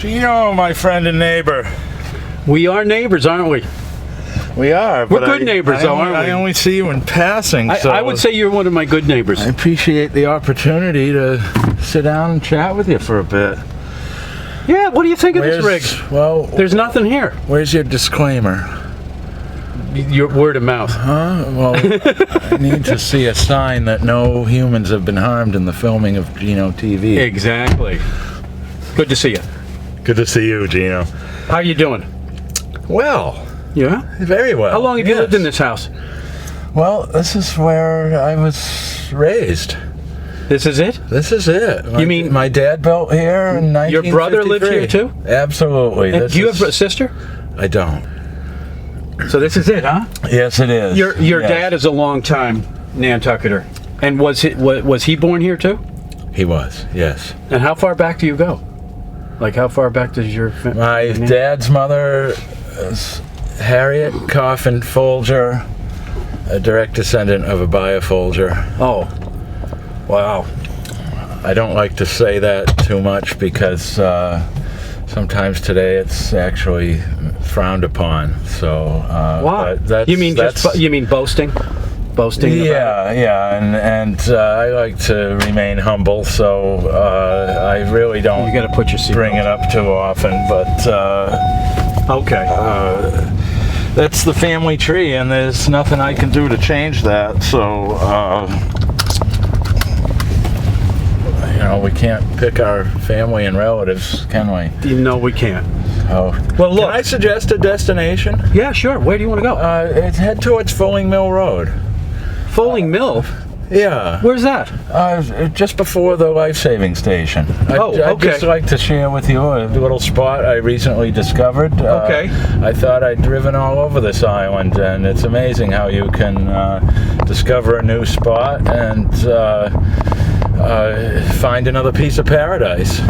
Gino, my friend and neighbor. We are neighbors, aren't we? We are. We're good neighbors, though, aren't we? I only see you in passing. I would say you're one of my good neighbors. I appreciate the opportunity to sit down and chat with you for a bit. Yeah, what do you think of this rig? Well, there's nothing here. Where's your disclaimer? Your word of mouth. Well, I need to see a sign that no humans have been harmed in the filming of Gino TV. Exactly. Good to see you. Good to see you, Gino. How you doing? Well. Yeah? Very well. How long have you lived in this house? Well, this is where I was raised. This is it? This is it. You mean my dad built here in 1953. Your brother lived here too? Absolutely. Do you have a sister? I don't. So this is it, huh? Yes, it is. Your dad is a long-time Nantucketer. And was he born here too? He was, yes. And how far back do you go? Like how far back does your My dad's mother is Harriet Coffin Folger, a direct descendant of Abia Folger. Oh, wow. I don't like to say that too much because sometimes today it's actually frowned upon. So, wow. You mean boasting? Boasting? Yeah, and I like to remain humble, so I really don't. You got to put your seat bring it up too often, but okay. That's the family tree, and there's nothing I can do to change that. So, we can't pick our family and relatives, can we? No, we can't. Oh, well, look. Can I suggest a destination? Yeah, sure. Where do you want to go? Head towards Fulling Mill Road. Fulling Mill? Yeah. Where's that? Just before the life-saving station. Okay. I'd just like to share with you a little spot I recently discovered. Okay. I thought I'd driven all over this island, and it's amazing how you can discover a new spot and find another piece of paradise.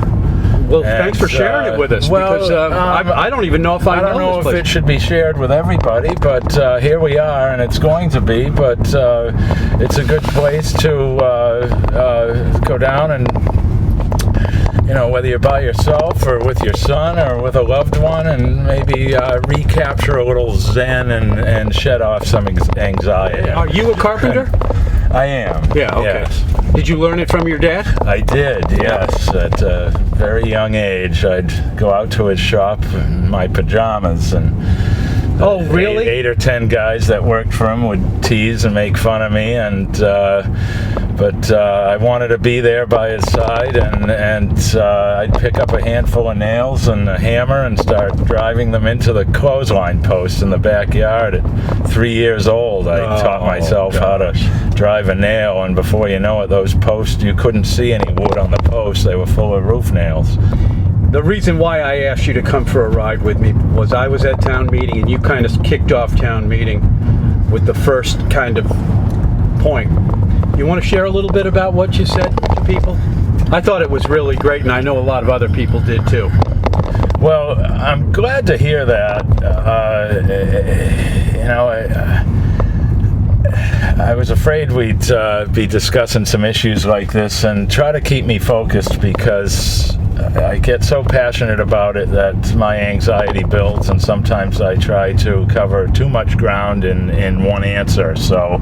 Well, thanks for sharing it with us, because I don't even know if I know this place. If it should be shared with everybody, but here we are, and it's going to be, but it's a good place to go down and, whether you're by yourself or with your son or with a loved one, and maybe recapture a little zen and shed off some anxiety. Are you a carpenter? I am. Yeah, okay. Yes. Did you learn it from your dad? I did, yes. At a very young age, I'd go out to his shop in my pajamas, and oh, really? 8 or 10 guys that worked for him would tease and make fun of me, but I wanted to be there by his side, and I'd pick up a handful of nails and a hammer and start driving them into the clothesline posts in the backyard. At 3 years old, I taught myself how to drive a nail, and before you know it, those posts, you couldn't see any wood on the posts. They were full of roof nails. The reason why I asked you to come for a ride with me was I was at town meeting, and you kind of kicked off town meeting with the first kind of point. You want to share a little bit about what you said to people? I thought it was really great, and I know a lot of other people did too. Well, I'm glad to hear that. I was afraid we'd be discussing some issues like this, and try to keep me focused, because I get so passionate about it that my anxiety builds, and sometimes I try to cover too much ground in one answer. So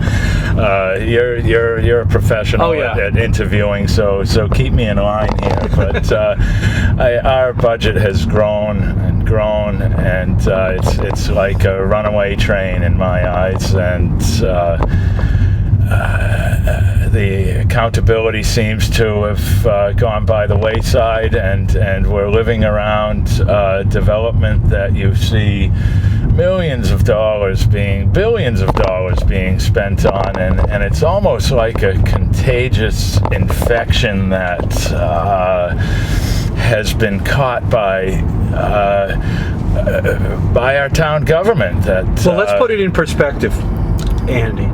you're a professional at interviewing, so keep me in line here. But our budget has grown, and it's like a runaway train in my eyes, and the accountability seems to have gone by the wayside, and we're living around development that you see billions of dollars being spent on, and it's almost like a contagious infection that has been caught by our town government. Well, let's put it in perspective, Andy.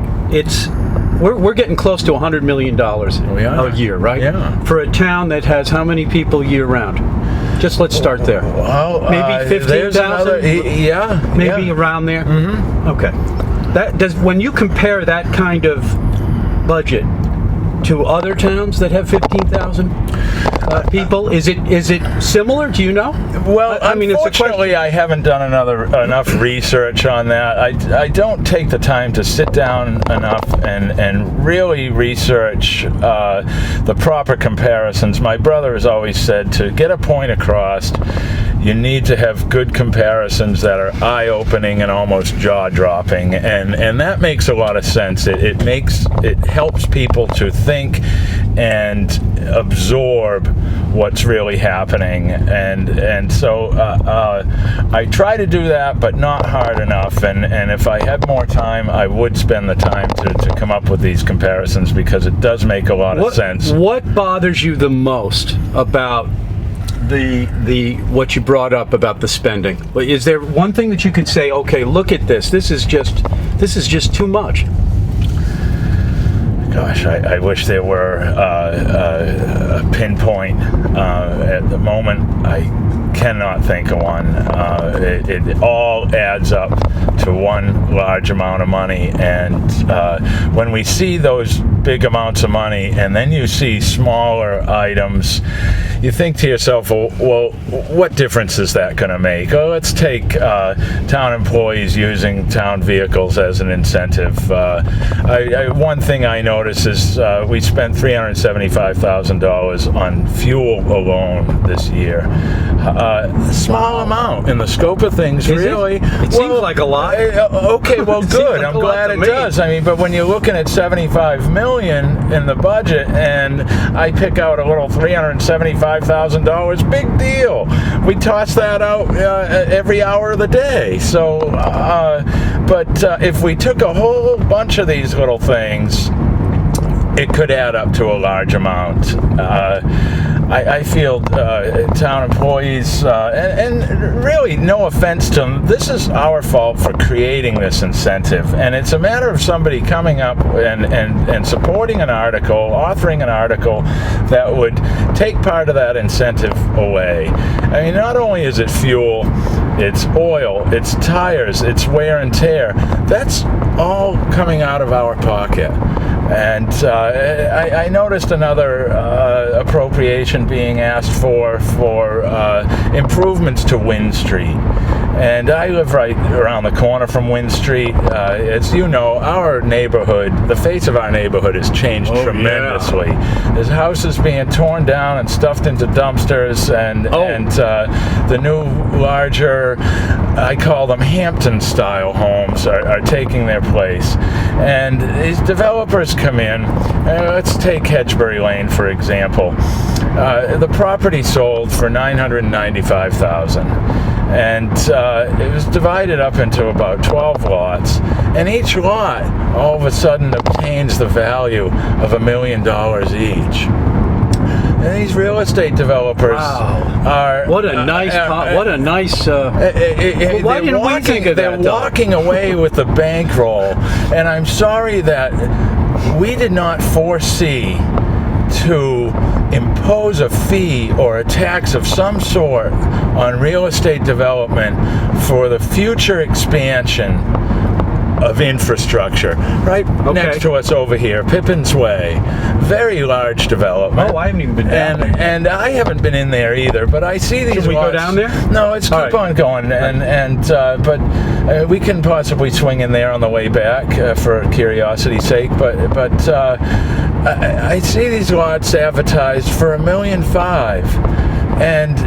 We're getting close to $100 million a year, right? Yeah. For a town that has how many people year round? Just let's start there. Well, maybe 15,000. Yeah. Maybe around there. Mm-hmm. Okay. When you compare that kind of budget to other towns that have 15,000? people? Is it similar? Do you know? Well, I mean, it's a unfortunately, I haven't done enough research on that. I don't take the time to sit down enough and really research the proper comparisons. My brother has always said to get a point across, you need to have good comparisons that are eye-opening and almost jaw-dropping, and that makes a lot of sense. It helps people to think and absorb what's really happening, and so I try to do that, but not hard enough. And if I had more time, I would spend the time to come up with these comparisons, because it does make a lot of sense. What bothers you the most about the what you brought up about the spending? Is there one thing that you could say, okay, look at this. This is just too much? Gosh, I wish there were a pinpoint. At the moment, I cannot think of one. It all adds up to one large amount of money, and when we see those big amounts of money and then you see smaller items, you think to yourself, well, what difference is that going to make? Oh, let's take town employees using town vehicles as an incentive. One thing I noticed is we spent $375,000 on fuel alone this year. Small amount in the scope of things, really. It seems like a lot. Okay, well, good. I'm glad it does. I mean, but when you're looking at $75 million in the budget, and I pick out a little $375,000, big deal. We toss that out every hour of the day. So, but if we took a whole bunch of these little things, it could add up to a large amount. I feel town employees, and really no offense to them, this is our fault for creating this incentive. And it's a matter of somebody coming up and supporting an article, authoring an article that would take part of that incentive away. I mean, not only is it fuel, it's oil, it's tires, it's wear and tear. That's all coming out of our pocket. And I noticed another appropriation being asked for improvements to Wynn Street. And I live right around the corner from Wynn Street. As you know, our neighborhood, the face of our neighborhood has changed tremendously. Yeah. There's houses being torn down and stuffed into dumpsters, and the new, larger, I call them Hampton-style homes are taking their place. And these developers come in. Let's take Hedgebury Lane, for example. The property sold for $995,000. And it was divided up into about 12 lots, and each lot all of a sudden obtains the value of $1 million each. And these real estate developers are what a nice why didn't we think of that? They're walking away with the bankroll, and I'm sorry that we did not foresee to impose a fee or a tax of some sort on real estate development for the future expansion of infrastructure. Right next to us over here, Pippin's Way, very large development. Oh, I haven't even been down there. And I haven't been in there either, but I see these. Should we go down there? No, let's keep on going, but we can possibly swing in there on the way back for curiosity's sake. But I see these lots advertised for $1.5 million, and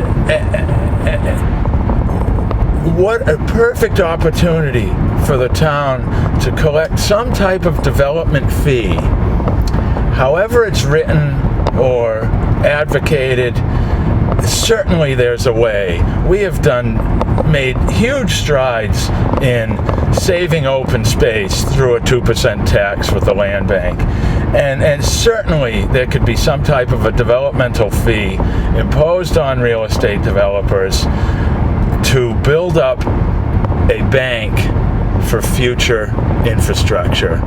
what a perfect opportunity for the town to collect some type of development fee. However it's written or advocated, certainly there's a way. We have made huge strides in saving open space through a 2% tax with the land bank. And certainly there could be some type of a developmental fee imposed on real estate developers to build up a bank for future infrastructure.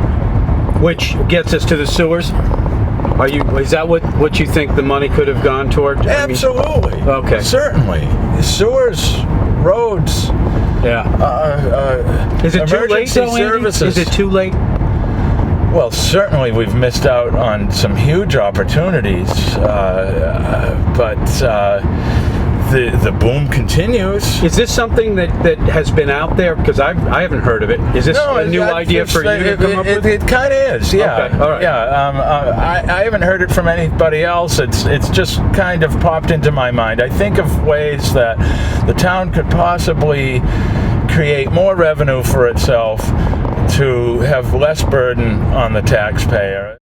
Which gets us to the sewers? Is that what you think the money could have gone toward? Absolutely. Okay. Certainly. Sewers, roads. Yeah. Is it too late? Emergency services. Is it too late? Well, certainly we've missed out on some huge opportunities, but the boom continues. Is this something that has been out there? Because I haven't heard of it. Is this a new idea for you to come up with? It kind of is, yeah. Okay, all right. Yeah, I haven't heard it from anybody else. It's just kind of popped into my mind. I think of ways that the town could possibly create more revenue for itself to have less burden on the taxpayer.